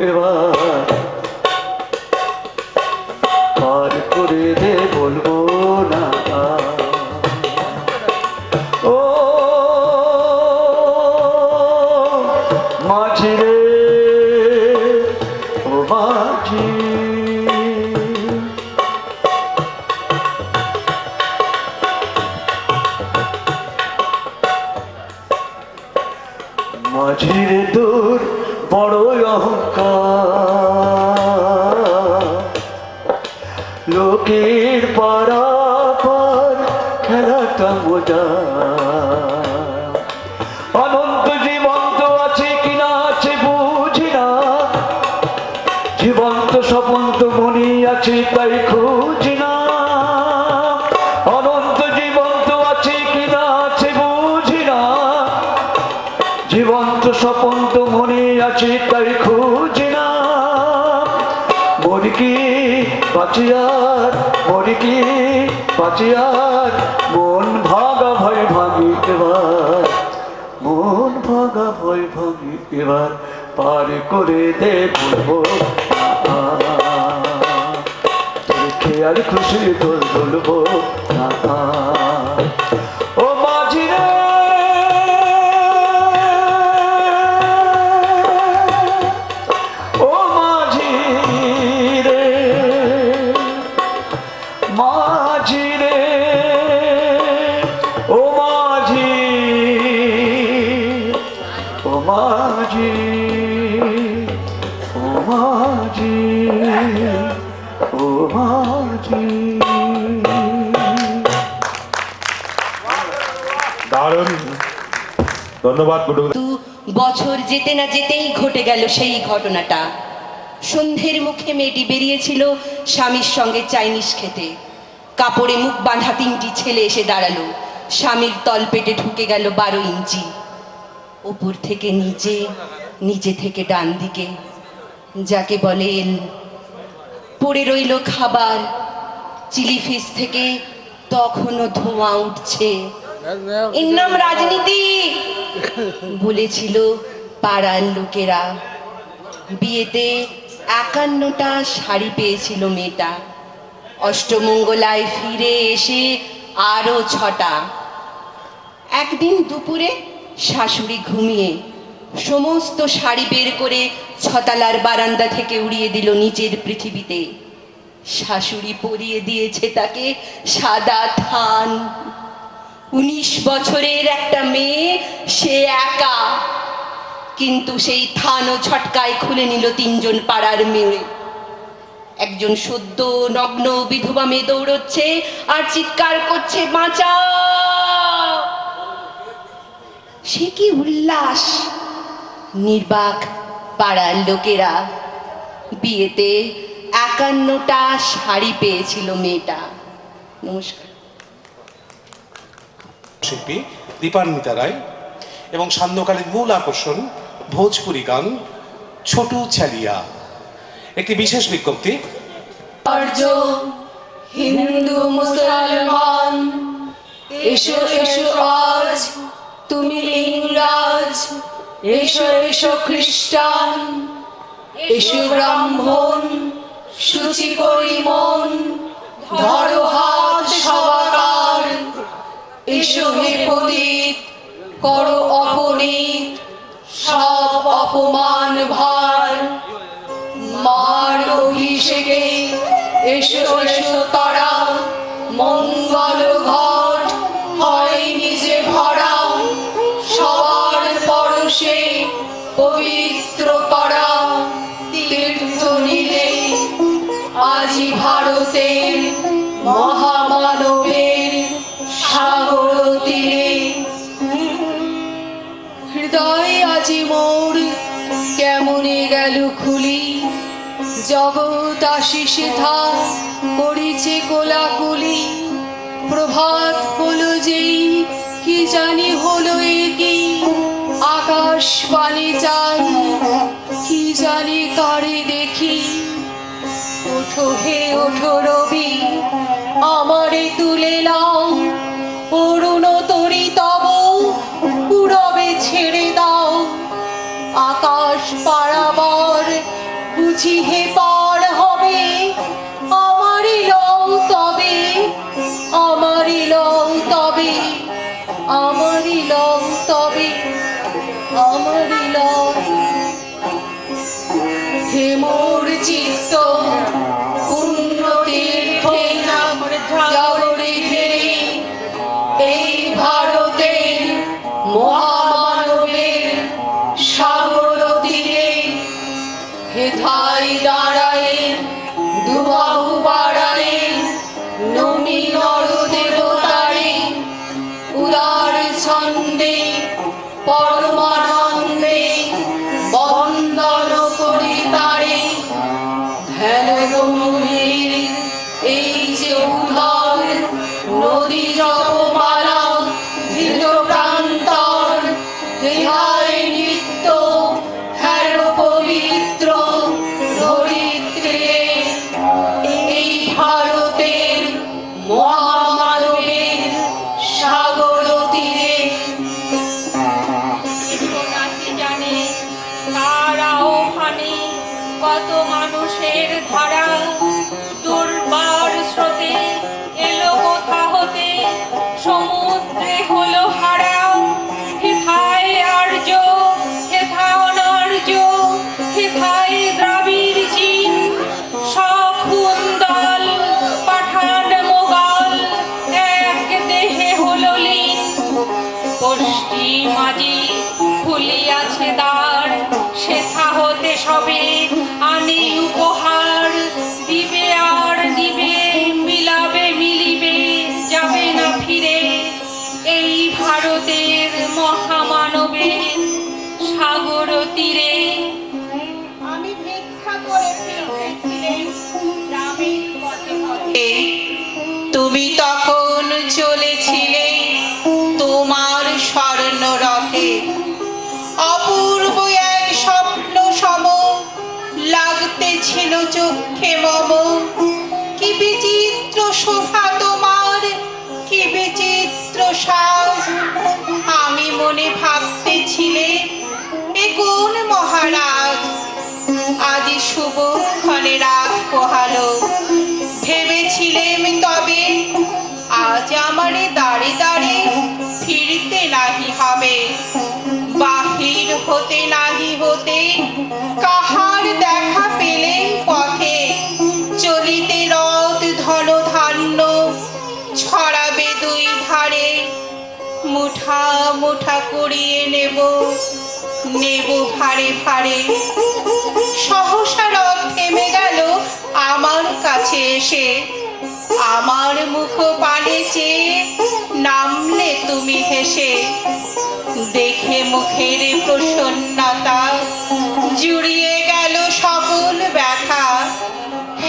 এবার পার করে দে বলবো না ও মাঝি রে ও মাঝি মাঝির দূর বড় অহংকার লোকের পারাপার খেলাটা মজা অনন্ত জীবন্ত আছে কিনা আছে বুঝি না জীবন্ত স্বপন্ত মনি আছে তাই খুঁজি না অনন্ত জীবন্ত আছে কিনা আছে বুঝি না জীবন্ত স্বপন্ত মনে আছে তাই খুঁজি না মরি কি বাঁচিয়ার মরি কি বাঁচিয়ার মন ভাগা ভয় ভাঙি এবার মন ভাগা ভয় ভাঙি এবার পার করে দে বলবো খেয়াল খুশি দোল বলবো ও মাঝি রে ও মাঝি রে মাঝি রে ও মাঝি ও মাঝি ও মাঝি ও মাঝি দারুণ ধন্যবাদ। বছর যেতে না যেতেই ঘটে গেল সেই ঘটনাটা। সন্ধ্যের মুখে মেয়েটি বেরিয়েছিল স্বামীর সঙ্গে চাইনিজ খেতে। কাপড়ে মুখ বাঁধা 3টি ছেলে এসে দাঁড়ালো। স্বামীর তলপেটে ঢুকে গেল 12 ইঞ্চি। উপর থেকে নিচে, নিচে থেকে ডান দিকে, যাকে বলেন পড়ে রইল খাবার। চিলি ফিশ থেকে তখনও ধোঁয়া উঠছে। এর নাম রাজনীতি বলেছিল পাড়ার লোকেরা। বিয়েতে 51টা শাড়ি পেয়েছিল মেয়েটা। অষ্টমঙ্গলায় ফিরে এসে আরো 6টা। একদিন দুপুরে শাশুড়ি ঘুমিয়ে সমস্ত শাড়ি বের করে 6তলার বারান্দা থেকে উড়িয়ে দিল নিচের পৃথিবীতে। শাশুড়ি পরিয়ে দিয়েছে তাকে সাদা থান। 19 বছরের একটা মেয়ে, সে একা, কিন্তু সেই থানও ছটকায় খুলে নিল 3 জন পাড়ার মেয়ে। একজন সদ্য নগ্ন বিধবা মেয়ে দৌড়চ্ছে আর চিৎকার করছে বাঁচাও। সে কি উল্লাস! নির্বাক পাড়ার লোকেরা। বিয়েতে 51টা শাড়ি পেয়েছিল মেয়েটা। নমস্কার। শিল্পী দীপান্বিতা রায় এবং সান্ধ্যকালীন মূল আকর্ষণ ভোজপুরি গান ছোটু চালিয়া। একটি বিশেষ বিজ্ঞপ্তি। হিন্দু মুসলমান এসো এসো আজ তুমি ইংরাজ, এসো এসো খ্রিস্টান, এসো ব্রাহ্মণ, শুচি করি মন, ধরো হাত সবাকার, এসো হে পতিত, করো অপনীত সব অপমান ভার, মার অভিষেকে এসো এসো তারা, মঙ্গল ঘট হয় নিজে ভরা, সবার পরশে পবিত্র করা, তীর্থ নিলে আজি ভারতের মহামানবের সাগর তীরে। হৃদয় আজি মোর কেমনে গেল খুলি, জগৎ আশিসে থা করিছে কোলাকুলি, প্রভাত হলো যেই কি জানি হলো কি, আকাশ পানি চাই কি জানি কারে দেখি, ওঠো হে ওঠো রবি আমারে তুলে নাও, অরুণ তরি তব পুরবে ছেড়ে দাও, আকাশ পারাবার বুঝি হে পার হবে আমারই লও তবে, আমারই লও তবে, আমারই লও তবে, আমারই লও। হে মোর চিত্ত পূর্ণ তীর্থে জাগরে ঘিরে, এই ভারতের মহামানবের সাগর তীরে হেথায় দাঁড়ায় দুবাহু বাড়ায় নমি নর দেবতারে, উদার ছন্দে পরমানন্দে বন্দন করি তারে। ধ্যান গম্ভীর এই যে উদার নদী জপমালা ধৃত প্রান্তর, হেথায় নিত্য হের পবিত্র ধরিত্রীরে, এই ভারতের মহামানবের সাগর তীরে। নাচি জানে তারা ওখানে কত মানুষের ধারা, দুর্বার স্রোতে এলো কোথা হতে সমুদ্রে হলো হারা। হেথায় আর্য, হেথা অনার্য, হেথায় দ্রাবিড় চীন, সখুন দল পাঠান মোগল এক দেহে হলো লীন। পশ্চিমাজি খুলিয়াছে দ্বার, সেথা হতে সবে আনে উপহার। দিবে আর দিবে, মিলাবে মিলিবে, যাবে না ফিরে এই ভারতের মহামানবের সাগর তীরে। আমি ভিক্ষা করে ফিরতেছিলেন গ্রামের পথে পথে, তুমি তখন চলেছিলে তোমার স্বর্ণ রথে, অপূর্ব এক স্বপ্ন সম লাগতেছিল চোখে মম। কি বিচিত্র শোভা তোমার, কি বিচিত্র সাজ, আমি মনে ভাবতেছিলে এ কোন মহারাজ। আজি শুভ ক্ষণে রাত পোহালো, ভেবেছিলেম তবে আজ আমারে দাঁড়ে দাঁড়ে ফিরতে নাহি হবে। বাহির হতে নাহি হতে কাহার দেখা পেলেন পথে, চলিতে রথ ধন ধান্য ছড়াবে দুই ধারে। মুঠা মুঠা করিয়ে নেব, নেব ভারে ভারে। সহসা রথ থেমে গেল আমার কাছে এসে, আমার মুখ পানে চেয়ে নামলে তুমি হেসে। দেখে মুখের প্রসন্নতা জুড়িয়ে গেল সকল ব্যথা।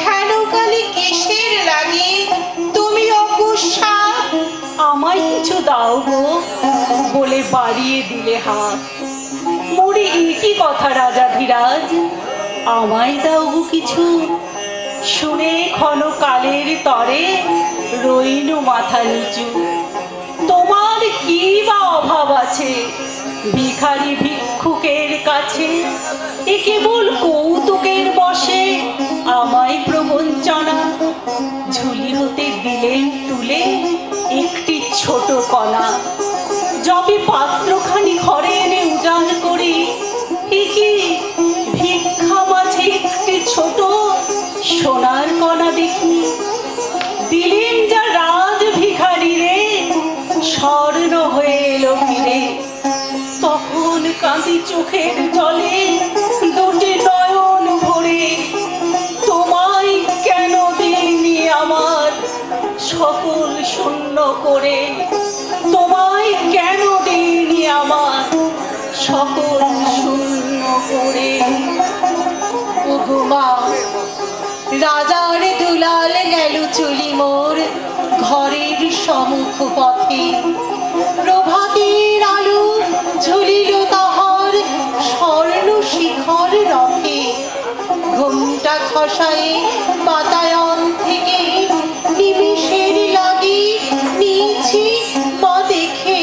হেন কালি কিসের লাগি তুমি অকুশা? আমায় কিছু দাও গো বলে বাড়িয়ে দিলে হাত। মোরে একই কথা রাজাধিরাজ, আমায় দাও গো কিছু। শুনে ক্ষণকালের তরে রইনু মাথা নিচু। তোমার কি বা অভাব আছে ভিখারি ভিক্ষুকের কাছে? এ কেবল কৌতুকের বসে আমায় প্রবঞ্চনা। ঝুলি হতে দিলেন তুলে একটি ছোট কণা, যবে পাত্রখানি ঘরে এনে উজাড় করি, এ কি ভিক্ষা মাঝে একটি ছোট সোনার কণা দেখি। দিলেন যা রাজ ভিখারি রে, স্বর্ণ হয়ে এলো ফিরে। তখন কাঁদি চোখের জলে দুটি নয়ন ভরে, তোমায় কেন দিইনি আমার সকল শূন্য করে। তোমায় কেন দিইনি আমার সকল শূন্য করে। ওগো মা, রাজার দুলাল গেল চলি মোর ঘরের সম্মুখ পথে। প্রভাতের আলো ঝুলিল তাহার স্বর্ণ শিখর রথে। ঘুমটা খসায়ে বাতায়ন থেকে নিমিষের লাগি নিয়েছি মা দেখে।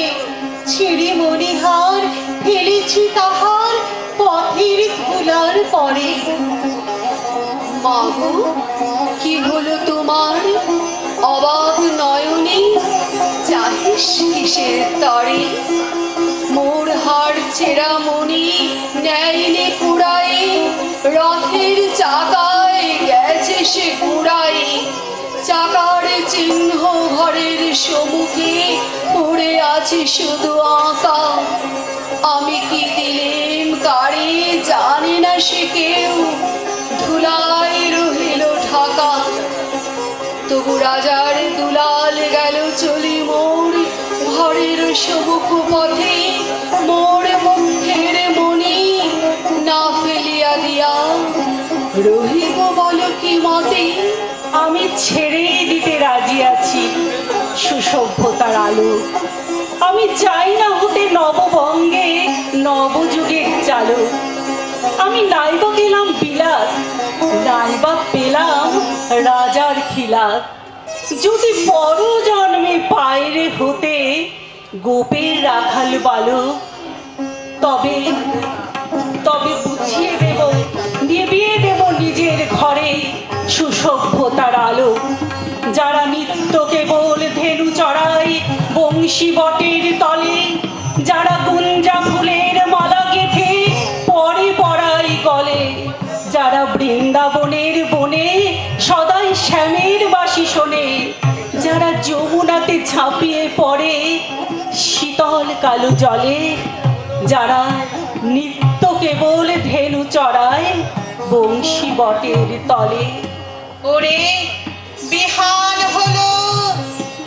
ছিঁড়ে মণিহার ফেলেছি তাহার পথের ধুলার পরে। মাগো, কি হলো তোমার? অবাক নয়নে চাহিস কিসের তরে? মোর হাড় চেরা মনি নেয়নি কুড়াই, রথের চাকায় গেছে সে কুড়াই। চাকার চিহ্ন ঘরের সম্মুখে পড়ে আছে শুধু আঁকা। আমি কি দিলেম কারে জানে না সে কেউ, ধুলায় রহিল ঢাকা। তবু রাজার দুলাল গেল চলি মোর ঘরের সম্মুখ পথে। মোর মুখের মনি না ফেলিয়া দিয়া রহিব বলো কি মতে? আমি ছেড়েই দিতে রাজি আছি সুসভ্যতার আলো। আমি চাই না হতে নববঙ্গে নবযুগের চালক। আমি নাইবা গেলাম বিলাত, নাইবা পেলাম রাজার খিলাত। যদি পর জন্মে পায়রে হতে গোপের রাখাল বালক, তবে তবে বুঝিয়ে দেব, নিবিয়ে দেব নিজের ঘরে সুসভ্যতার আলো। যারা নিত্য কেবল ধেনু চড়ায় বংশী বটের তলে, যারা গুঞ্জা ফুলের মালা গেঁথে পরে পড়াই গলে, যারা বৃন্দাবনের বনে সদাই শ্যামের বাসি শোনে, যারা যমুনাতে ঝাঁপিয়ে পড়ে শীতল কালো জলে, যারা নিত্য কেবল ধেনু চড়ায় বংশী বটের তলে। ওরে বিহান হলো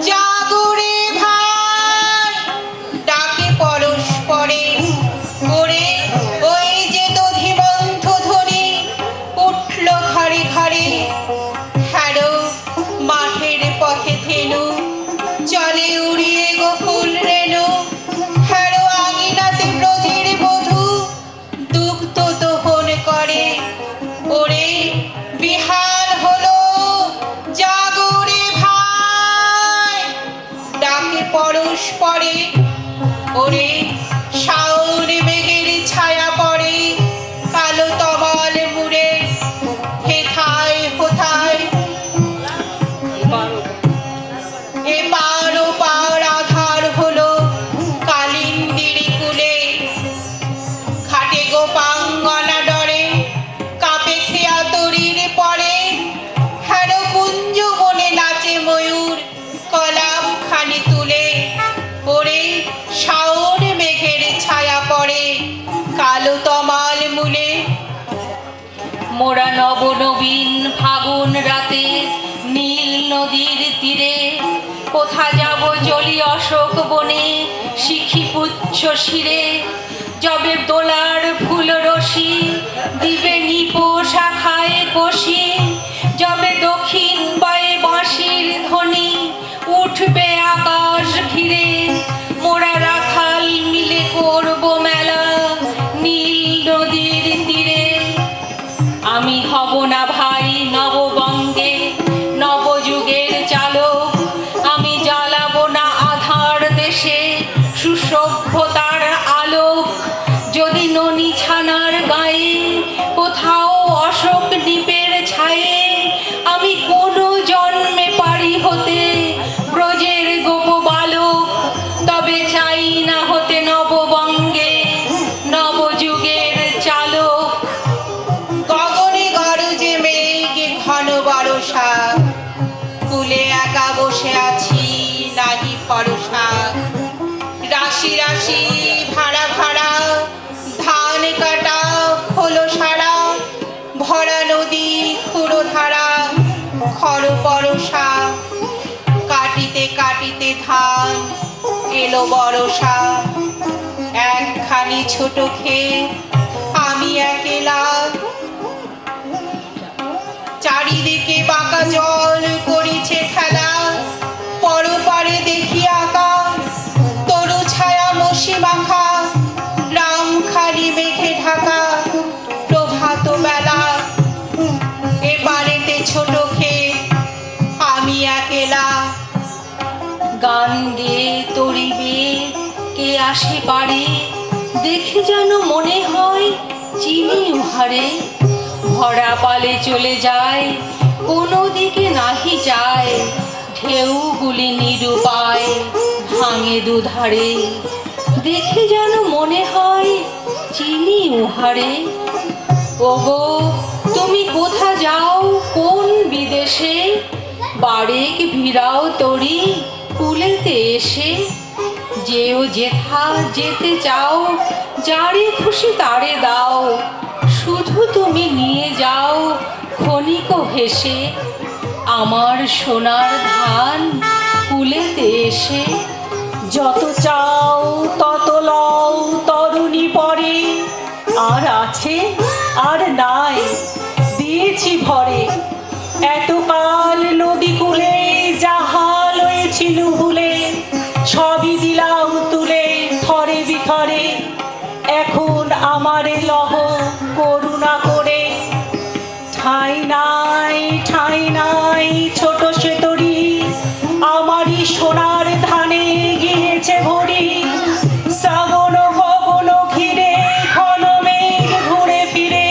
জাগরে ভাই, ডাকে পরস্পরে। ওরে ওই যে দধিবন্ধ ধ্বনি উঠল ঘরে ঘরে। হ্যারো মাঠের পথে থেনু চলে উড়িয়ে গোকুল রেণু। হ্যারো আঙিনাতে ব্রজের বধূ দুগ্ধ দহন করে। ওরে বিহার হলো জাগরে ভাই, ডাকে পরস্পরে। ওরে শাওন মেঘের ছায়া পড়ে কালো তমাল মুড়ে। হেথায় হোথায় এপার ওপার আধার হলো কালিন্দির কুলে। ঘাটে গোপাঙ্গনা ডরে কাপে খেয়া তরির পরে। হ্যারো কুঞ্জ বনে নাচে ময়ূর কলাম খানি তুলে। ওরে শাওন মেঘের ছায়া পড়ে কালো তমাল মূলে। মোরা নবনবীন ফাগুন রাতে নীল নদীর তীরে, কোথা যাব জলি অশোক বনে শিখি পুচ্ছ শিরে। যবে দোলার ফুল রশি দিবে নিপো শাখায় কষি, যবে দক্ষিণ পায়ে বাঁশির ধ্বনি উঠবে আকাশ ঘিরে। মোরা রাখাল মিলে করব মেলা নীল নদীর তীরে। আমি হব না ভাই নববঙ্গে নবযুগের চালক। আমি জ্বালাবো না আধার দেশে সুসভ্যতার আলোক। যদি ননি ছানার গায়ে কোথাও অশোক দ্বীপের ছায়ে, আমি কোনো জন্মে পারি হতে ব্রজের গোপ বালক। তবে চাই না হতে নববঙ্গে নবযুগের চালক। গগনে গরজে মেঘে ঘন বরষা, কুলে একা বসে আছি নাহি ভরসা। রাশি রাশি ভাড়া ভাড়া ধান কাটা হলো সারা। ভরা নদী খুঁড়ো ধারা খর পরশা। কাটিতে কাটিতে ধান এলো বরষা। একখানি ছোট ক্ষেত আমি একেলা। চারিদিকে বাঁকা জল করিছে খেলা। পরপারে দেখি আঁকা তরু ছায়া মশি মাখা। গ্রাম খালি মেঘে ঢাকা প্রভাত বেলা। এপারেতে ছোট ক্ষেত আমি একেলা। গান গেয়ে তরিবে কে আসে পারে, দেখে যেন মনে হয় চিনি উহারে। ভরা পালে চলে যায়, কোনো দিকে নাহি যায়, ঢেউগুলি নিরুপায় ভাঙে দুধারে, দেখে যেন মনে হয় চিনি উহারে। ওগো তুমি কোথা যাও কোন বিদেশে, বারেক ভিড়াও তরি কুলেতে এসে। যেও যেথা যেতে চাও, যারে খুশি তারে দাও, শুধু তুমি নিয়ে যাও ক্ষণিক ভেসে আমার সোনার ধান কুলেতে এসে। যত চাও তত লও তরুণী পরে, আর আছে আর নাই দিয়েছি ভরে। এতকাল নদী কূলে যাহা লয়েছিল ভুলে, সবই দিলাম তুলে থরে বিথরে। এখন আমারে লহ করুণা করে, ঠাঁই নাই ছোট সে তরি, আমারই সোনার ধানে গিয়েছে ভরি। শ্রাবণ গগন ঘিরে ঘন মেঘ ঘুরে ফিরে,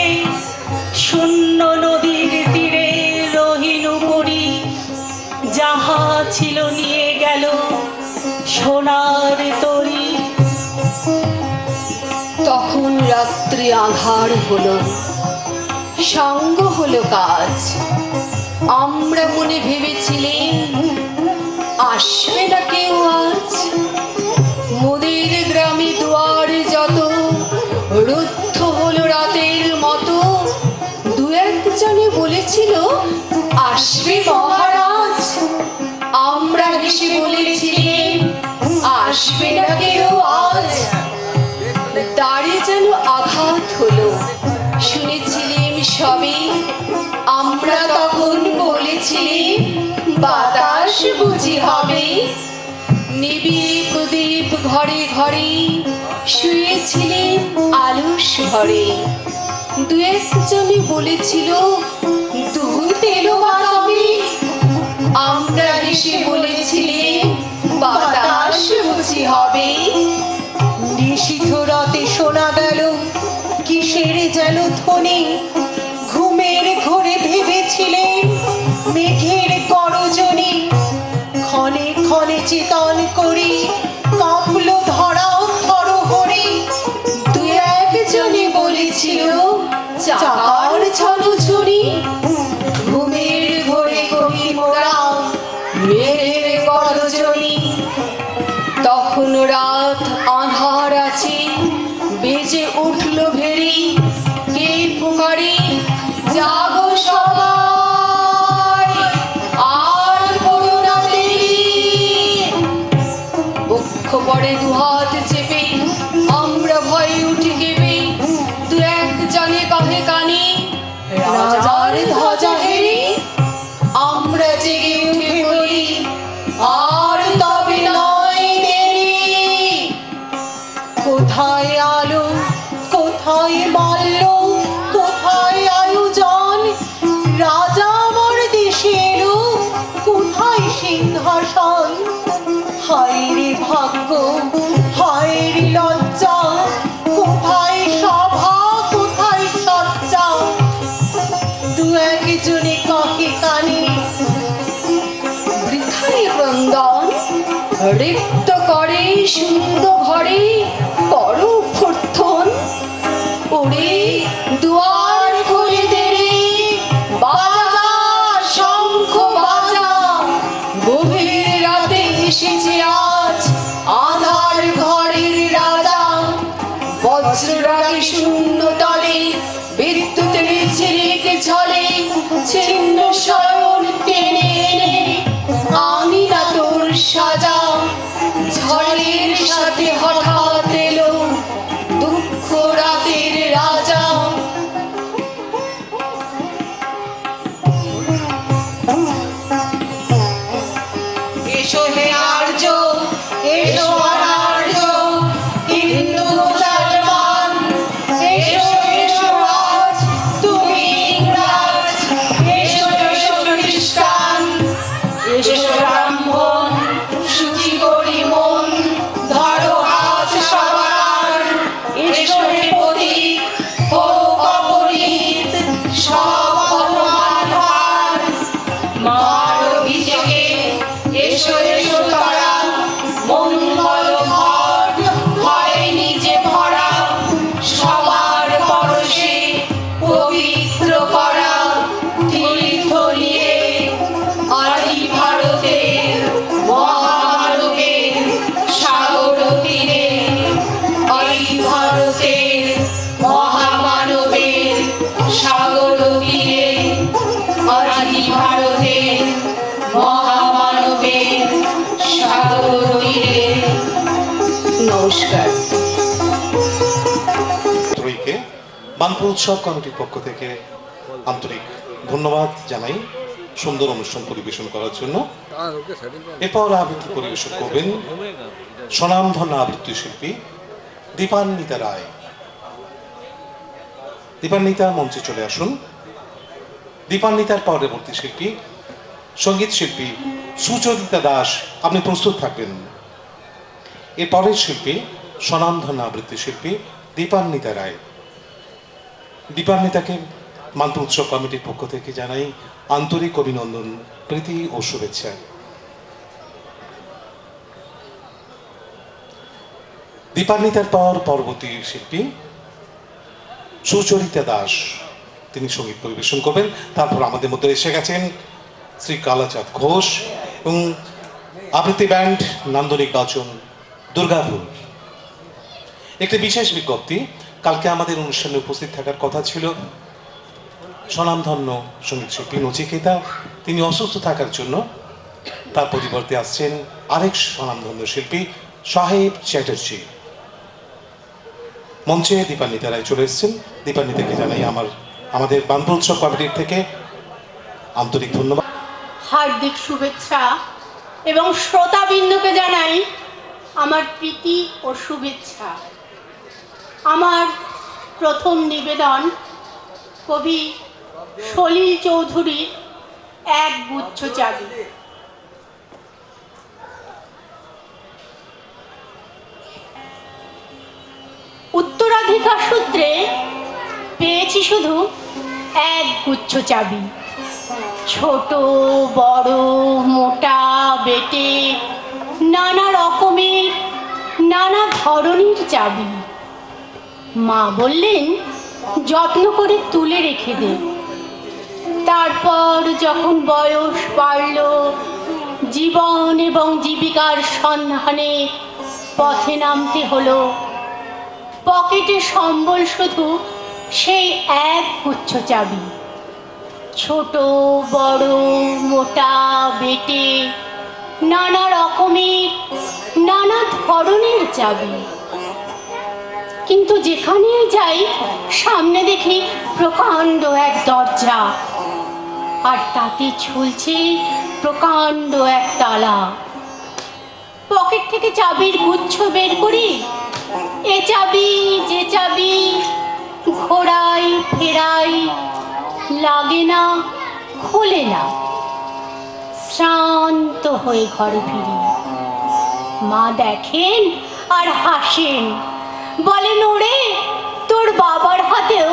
শূন্য নদীর তীরে রহিনু পরি। যাহা ছিল নিয়ে গেল সোনার তরি। তখন রাত্রি আঁধার হলো, সঙ্গ হলো কাজ। আমরা মনে ভেবেছিলেন আসবে না কেউ আজ। মোদের গ্রামে দুয়ার যত রুদ্ধ হলো রাতের মতো, দু একজনে বলেছিল আসবে মহারাজ। আমরা হেসে বলেছিলেন আসবে না কেউ আজ। দাঁড়ে যেন আঘাত হলো, শুনেছিলেন সবে। আমরা তখন বলেছিলেন বাতাস বুঝি হবে। নিবিড় প্রদীপ ঘরে ঘরে শুয়েছিলেন আলস ঘরে। দু একজনে বলেছিল দুধ এলো বা কবে। আমরা হেসে বলেছিলেন বাতাস বুঝি হবে। নিশীথ রাতে শোনা গেল কিসের যেন ধ্বনি, ঘুমের ঘোরে ভেবেছিলেন মেঘের করজনী। ক্ষণে ক্ষণে চেতন করি কাঁপল ধরা থরহরি। দু একজনে বলেছিল চাকার ছলছনি। ঘুমের ঘোরে কবি মোরা মেঘের গর্জনি। তখন রাত আঁধার আছে, বেজে উঠল ভেরি। কে পুকারে জাগো সবাই, আর করো না দেরি। বক্ষ পড়ে দুহাত চেপে আমরা ভয়ে উঠে কেঁপে। দু একজনে কহে কানে রাজার ধ্বজা হেরি। আমরা জেগে উঠে বলি আর তবে নয় দেরি। কোথায় আলো কোথায় মাল্য কোথায় আয়োজন, রাজা আমার দেশে এলো কোথায় সিংহাসন। হায় রে ভাগ্য হায় রে লজ্জা, কোথায় সভা কোথায় সজ্জা। দু একজনে কহে কানে বৃথাই ক্রন্দন। রিক্ত করে শূন্য ঘরে করো অভ্যর্থন। ওরে দুয়ার খুলে দে রে, বাজা শঙ্খ বাজা। গভীর রাতে এসেছে আজ আধার ঘরের রাজা। বজ্ররাগে শূন্য তলে বিদ্যুতের ঝিরিকে ঝলে। ছিন্ন শয়ন টেনে এনে আনি না তোর সাজা। ঝড়ের সাথে হঠাৎ সব অপমান ভার মার অভিষেকে এসো এসো তারা মঙ্গল ঘট হয় নিজে ভরা সবার পরশে পবিত্র করা তীর্থ নিয়ে আদি ভারতের মহামানবের সাগর তীরে আদি ভারতের মহামানবের সাগর তীরে আদি ভারতের মহামানবের সাগর তীরে। নমস্কার। ত্রয়ীকে বানপুর উৎসব কমিটির পক্ষ থেকে আন্তরিক ধন্যবাদ জানাই সুন্দর অনুষ্ঠান পরিবেশন করার জন্য। এরপর আবৃত্তি পরিবেশন করবেন স্বনামধন্য আবৃত্তি শিল্পী দীপান্বিতা রায়। দীপান্বিতা মঞ্চে চলে আসুন। দীপান্বিতার পরবর্তী শিল্পী সঙ্গীত শিল্পী সুচরিতা দাস, আপনি প্রস্তুত থাকবেন। এর পরের শিল্পী স্বনামধন্য আবৃত্তি শিল্পী দীপান্বিতা রায়। দীপান্বিতাকে মানপুর উৎসব কমিটির পক্ষ থেকে জানাই আন্তরিক অভিনন্দন, প্রীতি ও শুভেচ্ছা। দীপান্বিতার পর পরবর্তী শিল্পী সুচরিতা দাস, তিনি সঙ্গীত পরিবেশন করবেন। তারপর আমাদের মধ্যে এসে গেছেন শ্রী কালাচাঁদ ঘোষ এবং আবৃত্তি ব্যান্ড নান্দনিক বাচন দুর্গাপুর। একটি বিশেষ বিজ্ঞপ্তি, কালকে আমাদের অনুষ্ঠানে উপস্থিত থাকার কথা ছিল স্বনামধন্য সঙ্গীত শিল্পী নচিকেতা, তিনি অসুস্থ থাকার জন্য তার পরিবর্তে আসছেন আরেক স্বনামধন্য শিল্পী সাহেব চ্যাটার্জি। মঞ্চে দীপান্বিতা রায় চলে এসেছেন। দীপান্বিতাকে জানাই আমাদের বানপুর উৎসব কমিটির থেকে আন্তরিক ধন্যবাদ, হার্দিক শুভেচ্ছা এবং শ্রোতাবৃন্দকে জানাই আমার প্রীতি ও শুভেচ্ছা। আমার প্রথম নিবেদন কবি সলিল চৌধুরীর এক গুচ্ছ চাবি। উত্তরাধিকার সূত্রে পেয়েছি শুধু এক গুচ্ছ চাবি, ছোট বড় মোটা বেটে নানা রকমের নানা ধরনের চাবি। মা বললেন যত্ন করে তুলে রেখে দে। তারপর যখন বয়স বাড়ল, জীবন এবং জীবিকার সন্ধানে পথে নামতে হলো, পকেটে সম্বল শুধু সেই এক গুচ্ছ চাবি, ছোট বড় মোটা বেটে নানা রকমের নানা ধরনের চাবি। কিন্তু যেখানে যাই সামনে দেখি প্রকাণ্ড এক দরজা, আর তাতে ঝুলছে প্রকাণ্ড এক তালা। পকেট থেকে চাবির গুচ্ছ বের করি, এ চাবি যে চাবি ঘোরাই ফেরাই, লাগে না, খোলে না। শ্রান্ত হয়ে ঘরে ফিরি। মা দেখেন আর হাসেন, বলেন ওরে তোর বাবার হাতেও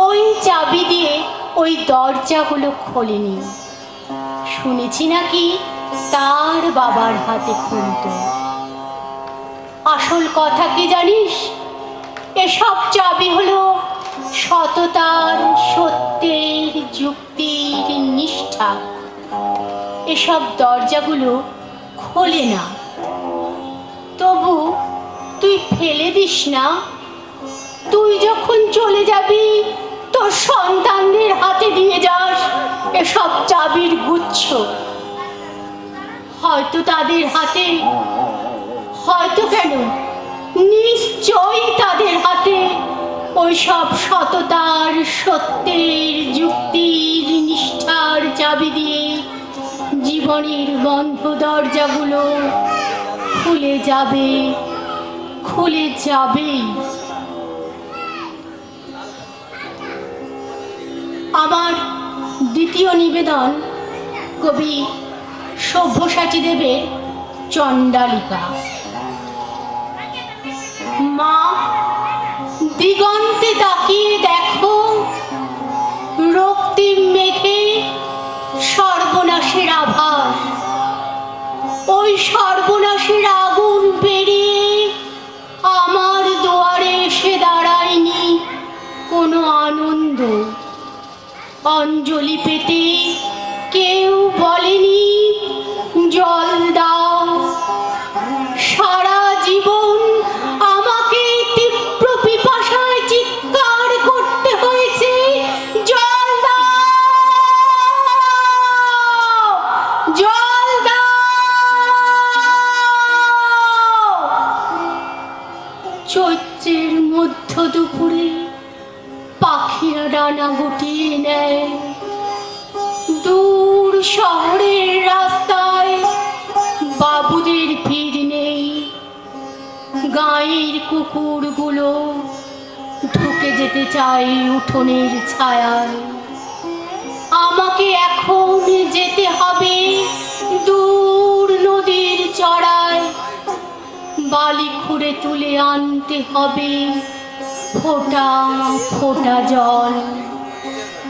ওই চাবি দিয়ে ওই দরজাগুলো খোলেনি। শুনেছি নাকি তার বাবার হাতে খুলতো। আসল কথা কি জানিস? এসব চাবি হলো সততার, সত্যের, যুক্তির, নিষ্ঠা। এসব দরজাগুলো খোলে না, তবু তুই ফেলে দিস না। তুই যখন চলে যাবি তোর সন্তানদের হাতে দিয়ে যাস এসব চাবির গুচ্ছ। হয়তো তাদের হাতে, হয়তো কেন নিশ্চয়ই তাদের হাতে ওই সব সততার, সত্যের, যুক্তির, নিষ্ঠার চাবি দিয়ে জীবনের বন্ধ দরজাগুলো খুলে যাবে, খুলে যাবেই। আমার দ্বিতীয় নিবেদন কবি সব্যসাচী দেবের চণ্ডালিকা। মা দিগন্তে তাকিয়ে দেখো, রোখ রক্তিম মেঘে সর্বনাশের আভাস। ওই সর্বনাশের আগুন পেরিয়ে আমার দুয়ারে এসে দাঁড়ায়নি কোনো আনন্দ। অঞ্জলি পেতে কেউ বলেনি জল দাও। সারা জীবন আমাকে তীব্র পিপাসায় চিৎকার করতে হয়েছে, জল দাও, জল দাও। চৈত্রের মধ্য দুপুরে পাখিরা ডানা গুটিয়ে নেয়। দূর শহরের রাস্তায় বাবুদের ভিড় নেই। গাঁয়ের কুকুরগুলো ঢুকে যেতে চায় উঠোনের ছায়ায়। আমাকে এখন যেতে হবে দূর নদীর চড়ায়। বালি খুঁড়ে তুলে আনতে হবে ফোঁটা ফোঁটা জল।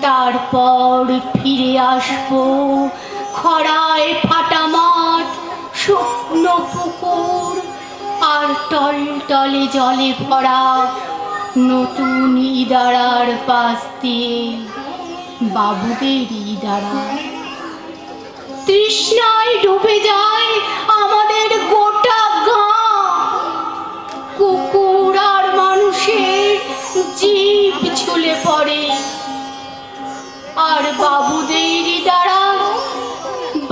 তারপর ফিরে আসবো খরায় ফাটা মাঠ, শুকনো পুকুর আর টলটলে জলে ভরা নতুন ইদারার পাশ দিয়ে বাবুদের ইদারা। তৃষ্ণায় ডুবে যায় আমাদের গোটা গাঁ। কুকুর আর মানুষের জীব ঝুলে পড়ে, আর বাবুদের দ্বারা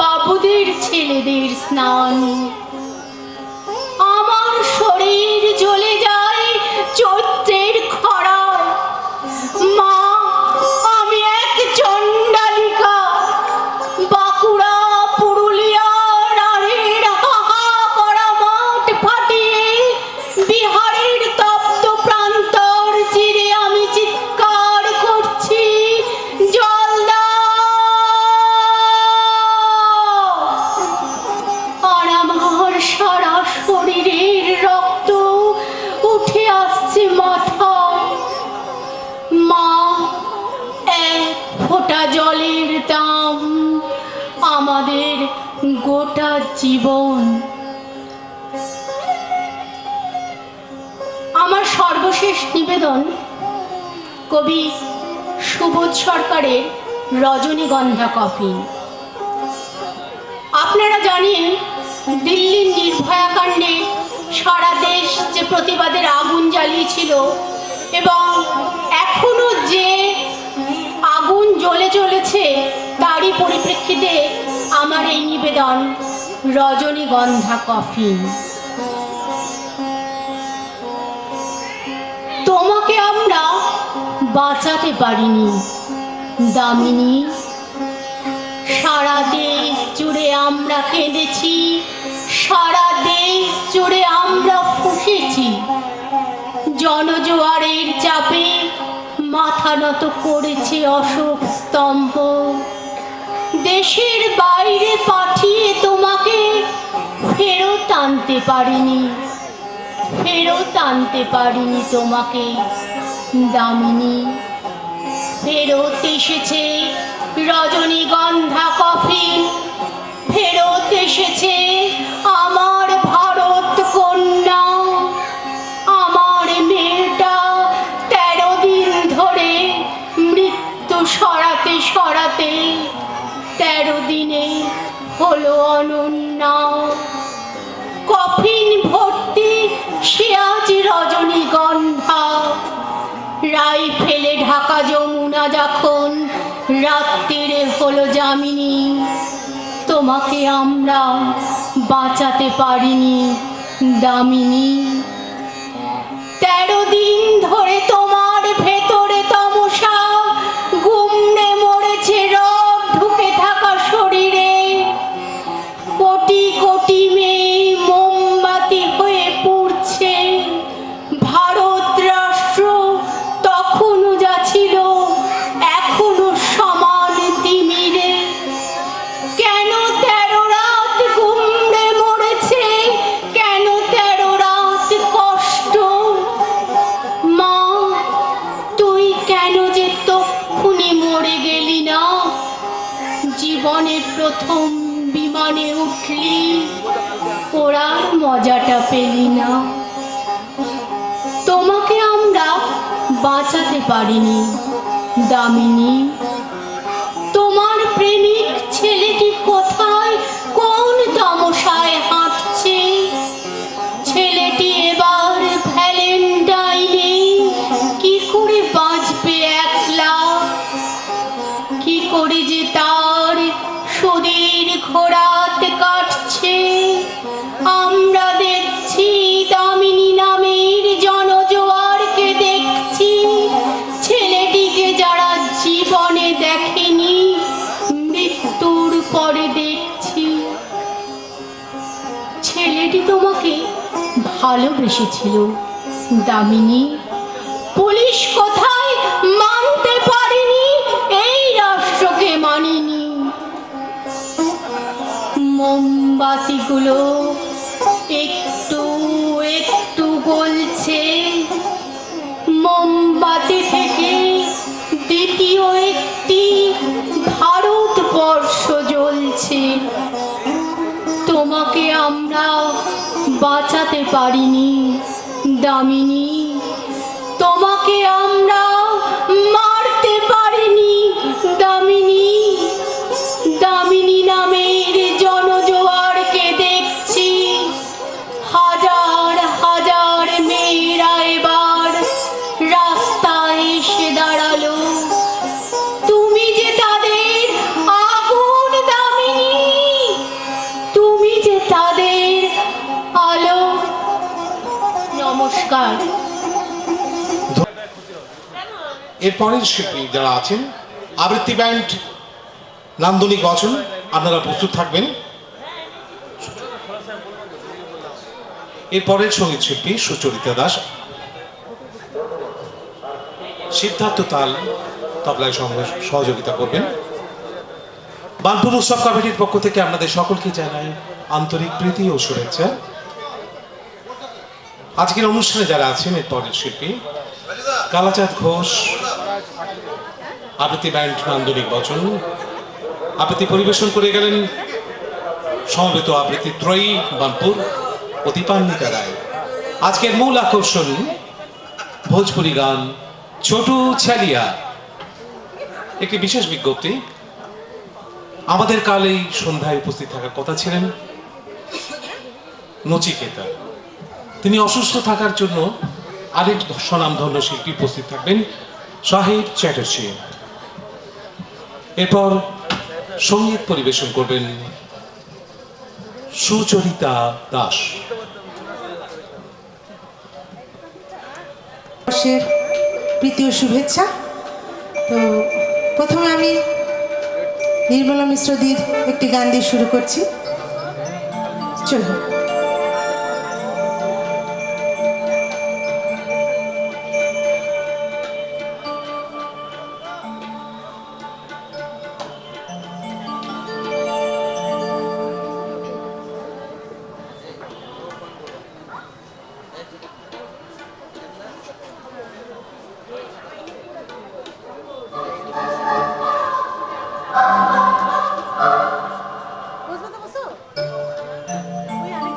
বাবুদের ছেলেদের স্নান। আমার শরীর জ্বলে যায় চৈত্রের খরায়। মা, আমি এক চণ্ডালিকা। বাঁকুড়া, পুরুলিয়া, রাঢ়ের হাহা করা মাঠ ফাটিয়ে বিহারের তপ্ত প্রান্তর চিরে আমি চিৎকার করছি, জল দাও। আর আমার সারা শরীরের রক্ত উঠে আসছে মাথায়। মা, এক ফোঁটা জলের দাম আমাদের গোটা জীবন। আমার সর্বশেষ নিবেদন কবি সুবোধ সরকারের রজনীগন্ধা কফিন। আপনারা জানেন, দিল্লির নির্ভয়া কাণ্ডে সারা দেশ যে প্রতিবাদের আগুন জ্বালিয়েছিল এবং এখনো যে আগুন জ্বলে চলেছে, তারই পরিপ্রেক্ষিতে আমার এই নিবেদন রজনীগন্ধা কফিন। তোমাকে আমরা বাঁচাতে পারিনি দামিনী। সারা দেশ জুড়ে আমরা কেঁদেছি, সারা দেশ জুড়ে আমরা ফুঁসেছি। জনজোয়ারের চাপে মাথা নত করেছে অশোক স্তম্ভ। দেশের বাইরে পাঠিয়ে তোমাকে ফেরত আনতে পারিনি, ফেরত আনতে পারিনি তোমাকে দামিনী। ফেরত এসেছে রজনীগন্ধা কফিন, ফেরত এসেছে আমার ভারত কন্যা। আমার মেয়েটা 13 দিন ধরে মৃত্যু সরাতে সরাতে 13 দিনে হলো অনন্যা। কফিন ভর্তি সে আজ রজনীগন্ধা। রাইফেলে ঢাকা যমুনা যখন রাত্রিরে হলো যামিনী। তোমাকে আমরা বাঁচাতে পারিনি দামিনী। 13 দিন ধরে তোমার ভেতরে তমসা গুমড়ে মরেছে রড ঢুকে থাকা শরীরে। কোটি কোটি মেয়ে মোমবাতি হয়ে পুড়ছে। ভারত রাষ্ট্র তখনও যা ছিল এখনো সমান তিমিরে। কেন 13 রাত গুমড়ে মরেছে, কেন 13 রাত কষ্ট? মা, তুই কেন যে তক্ষুনি মরে গেলি না? জীবনে প্রথম বিমানে উঠলি ওড়ার মজাটা পেলি না। তোমাকে আমরা বাঁচাতে পারিনি দামিনী। তোমার প্রেমিক ছেলেটি কোথায়, কোন তামশায় হাঁটছে? ছেলেটি এবার ভ্যালেন্টাইনে কি করে বাঁচবে একলা? কি করে যে তার সুদীর ঘোরাত কাটছে? আমরা দেখছি দামিনী নামের জনজোয়ারকে দেখছি, ছেলেটিকে যারা জীবনে দেখেনি মৃত্যুর পরে দেখছি। ছেলেটি তোমাকে ভালোবেসেছিল দামিনী। পুলিশ কোথায় মানতে পারেনি, এই রাষ্ট্রকে মানিনি। মোমবাতিগুলো একটু একটু গলছে, মোমবাতি থেকে দ্বিতীয় একটি ভারতবর্ষ জ্বলছে। তোমাকে আমরা বাঁচাতে পারিনি দামিনী, তোমাকে আমরা মারতে পারিনি দামিনী। দামিনী নামের জনজোয়ারকে দেখছি, হাজার হাজার মেয়েরা এবার রাস্তায় এসে দাঁড়ালো। তুমি যে তাদের আগুন দামিনী, তুমি যে তাদের আলো। নমস্কার। এরপরের শিল্পী যারা আছেন, আবৃত্তি ব্যান্ড নান্দনিক বচন, আপনারা প্রস্তুত থাকবেন। এরপরের সঙ্গীত শিল্পী সুচরিতা দাস, সিদ্ধার্থ তাল তবলায় সহযোগিতা করবেন। বানপুর উৎসব কমিটির পক্ষ থেকে আপনাদের সকলকে জানাই আন্তরিক প্রীতি ও শুভেচ্ছা। আজকের অনুষ্ঠানে যারা আছেন, এরপরের শিল্পী কালাচাঁদ ঘোষ, আবৃত্তি ব্যান্ড নান্দনিক বচন। আবৃত্তি পরিবেশন করে গেলেন সমবেত আবৃত্তি ত্রয়ী বানপুর ও দীপান্বিতা রায়। আজকের মূল আকর্ষণ ভোজপুরি গান ছোটু ছালিয়া। একটি বিশেষ বিজ্ঞপ্তি, আমাদের কাল এই সন্ধ্যায় উপস্থিত থাকার কথা ছিলেন নচিকেতা। তিনি অসুস্থ থাকার জন্য আরেক স্বনামধন্য শিল্পী উপস্থিত থাকবেন, সাহেব চ্যাটার্জি। এরপর সঙ্গীত পরিবেশন করবেন সুচরিতা দাস। বর্ষের প্রীতি ও শুভেচ্ছা। তো প্রথমে আমি নির্মলা মিশ্রদির একটি গান দিয়ে শুরু করছি। চলুন। ওই আমি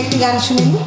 একটি গান শুনে নিই।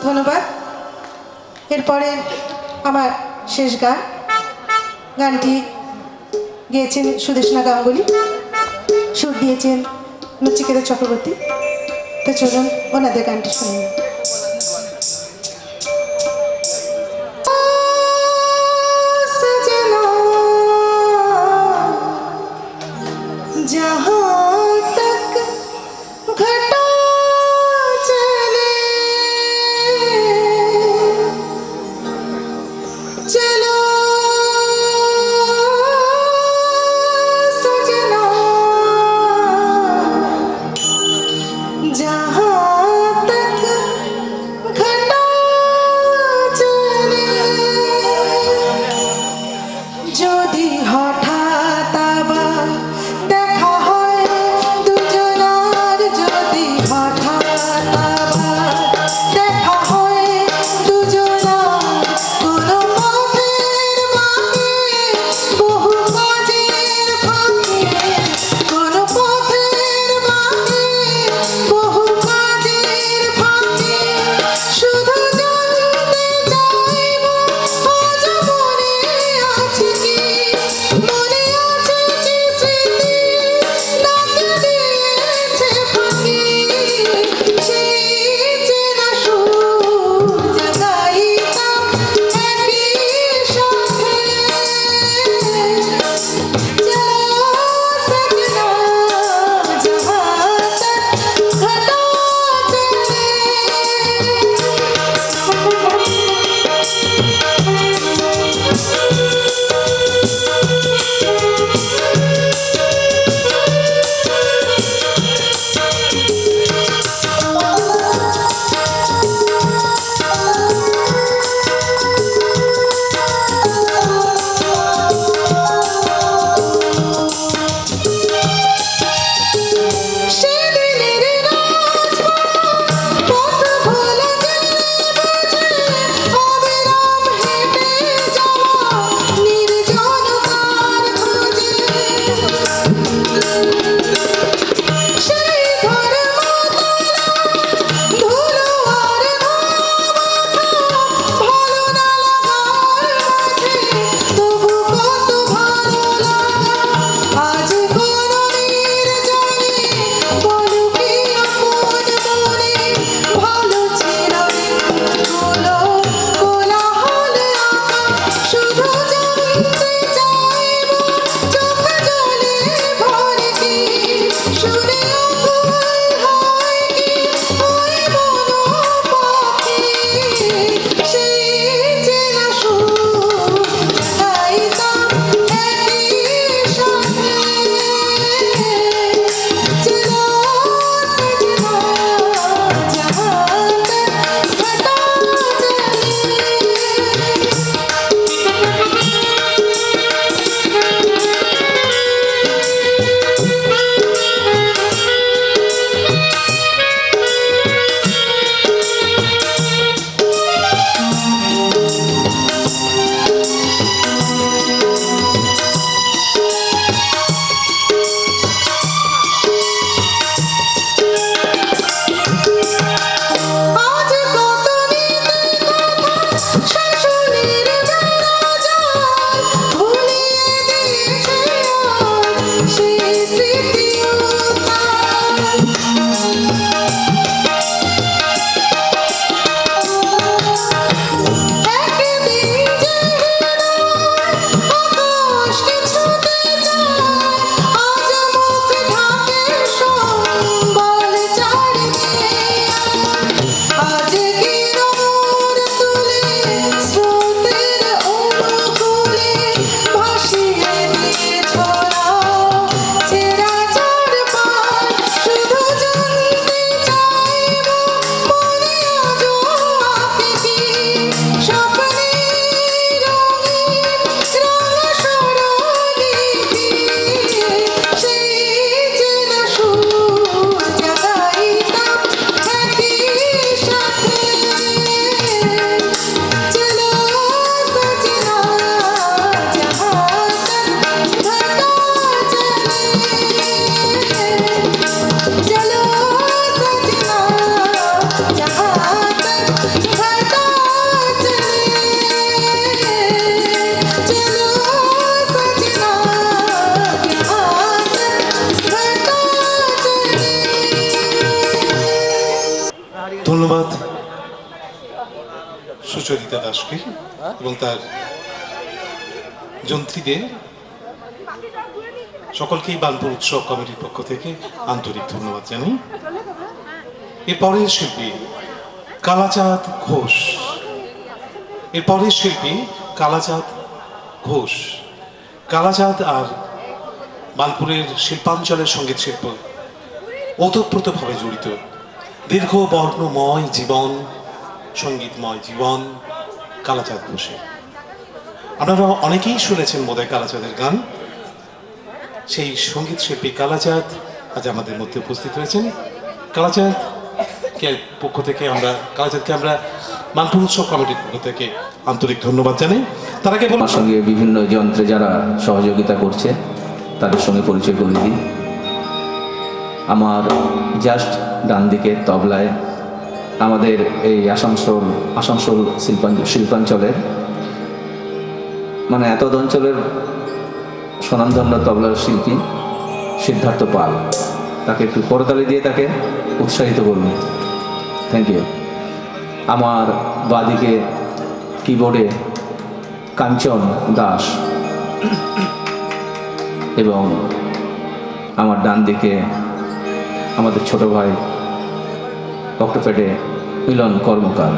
ধন্যবাদ। এরপরে আমার শেষ গান, গানটি গেয়েছেন সুদেশনা গাঙ্গুলি, সুর দিয়েছেন নচিকেতা চক্রবর্তী। তো চলুন ওনাদের গানটি শুনে নিন। যদি হঠাৎ আবার দেখা হয় সুচরিতা দাসকে এবং তার যন্ত্রীদের সকলকেই বানপুর উৎসব কমিটির পক্ষ থেকে আন্তরিক ধন্যবাদ জানাই। এরপরের শিল্পী কালাচাঁদ ঘোষ। এরপরের শিল্পী কালাচাঁদ ঘোষ। কালাচাঁদ আর বানপুরের শিল্পাঞ্চলের সঙ্গীত শিল্প ওতপ্রোতভাবে জড়িত। দীর্ঘ বর্ণময় জীবন, সঙ্গীতময় জীবন কালাচাঁদ ঘোষের। আপনারা অনেকেই শুনেছেন বোধহয় কালাচাঁদের গান। সেই সঙ্গীত শিল্পী কালাচাঁদ আজ আমাদের মধ্যে উপস্থিত হয়েছেন। কালাচাঁদকে পক্ষ থেকে কালাচাঁদকে আমরা বানপুর উৎসব কমিটির পক্ষ থেকে আন্তরিক ধন্যবাদ জানাই। তার আগে আমার সঙ্গে বিভিন্ন যন্ত্রে যারা সহযোগিতা করছে তাদের সঙ্গে পরিচয় করে দিই। আমার জাস্ট ডান দিকে তবলায় আমাদের এই আসানসোল শিল্পাঞ্চলের মানে এত অঞ্চলের স্বনামধন্য তবলার শিল্পী সিদ্ধার্থ পাল। তাকে একটু করতালি দিয়ে তাকে উৎসাহিত করুন। Thank you. আমার বাদিকে কিবোর্ডে কাঞ্চন দাস এবং আমার ডান দিকে আমাদের ছোট ভাই অক্টোপ্যাডে মিলন কর্মকার।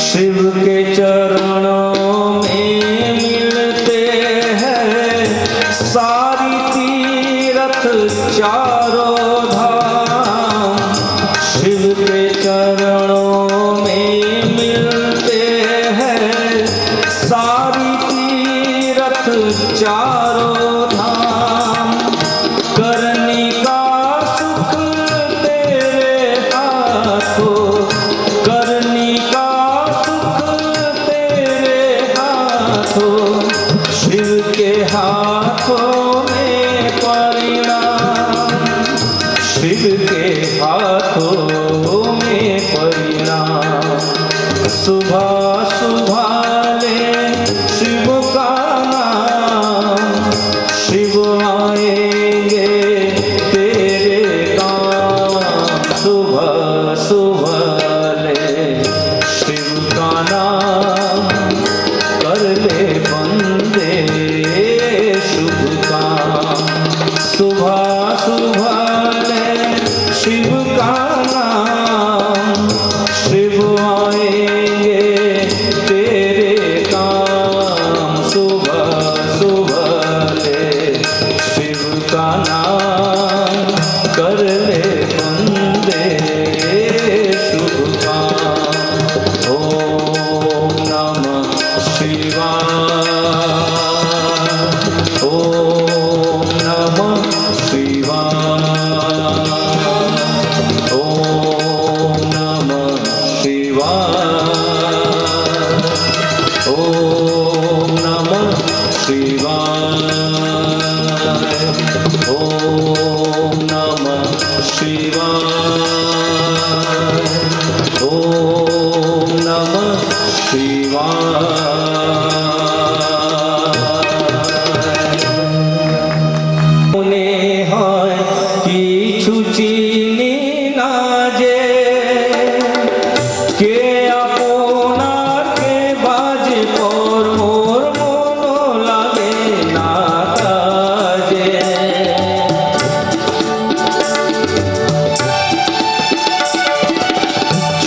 शिव के चरणों में मिलते हैं सारी तीरथ चारों धाम। शिव के चरणों में मिलते हैं सारी तीरथ चारों धाम। करनी का सुख तेरे हाथों, करनी का शिव के हाथों में परिणाम, शिव के हाथों में परिणाम। सुबह सुबह ले शिव का नाम, शिव आएंगे तेरे काम। सुबह सुबह ले शिव का नाम, कर ले बंदे शुभ काम। सुबह सुबह ले शिव का नाम, शिव आएंगे तेरे काम। सुबह सुबह ले शिव का नाम, कर ले बंदे शुभ काम। ओम नमः शिवाय, ओम नमः शिवाय, ओम नमः शिवाय, ओम नमः शिवाय, ओम नमः शिवाय, ओम नमः शिवाय। মনে হয় কিছু চিনি না যে কে আপনার কে বাজে পর মোর মন লাগে না কাজে।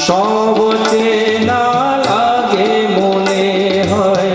সব চেনা লাগে মনে হয়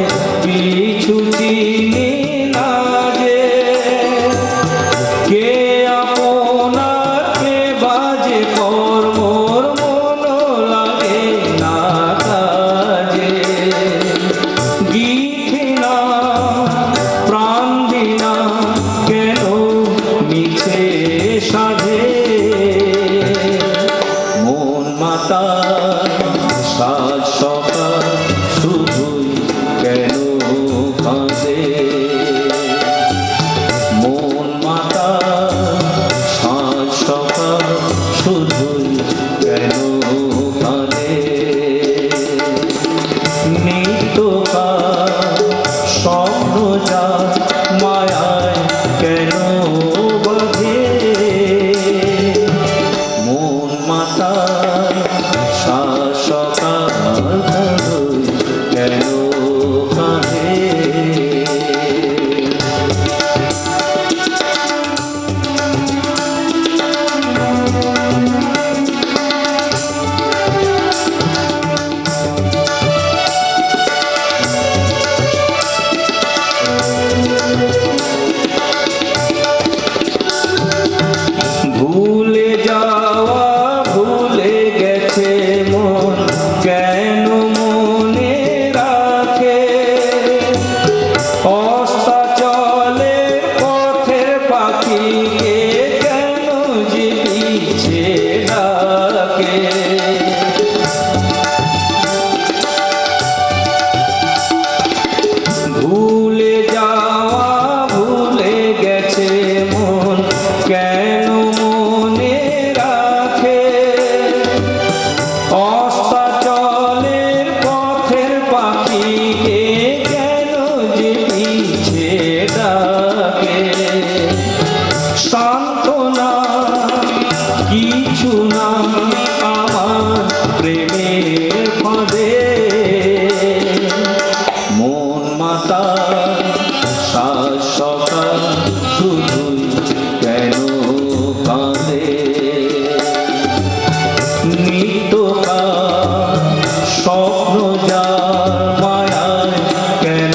যার মায়ায় কেন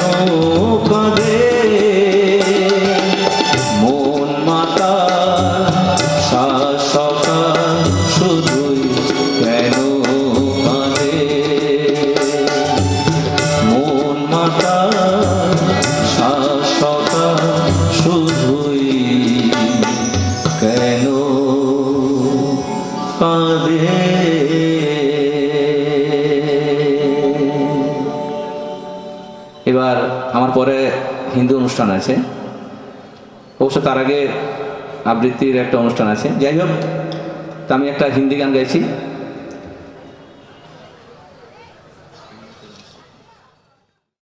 কাঁদে মন মাতা সকাল শুধুই কেন কাঁদে মন মাতা সকাল শুধুই কেন কাঁদে। এবার আমার পরে হিন্দু অনুষ্ঠান আছে, অবশ্য তার আগে আবৃত্তির একটা অনুষ্ঠান আছে। যাই হোক, তা আমি একটা হিন্দি গান গাইছি।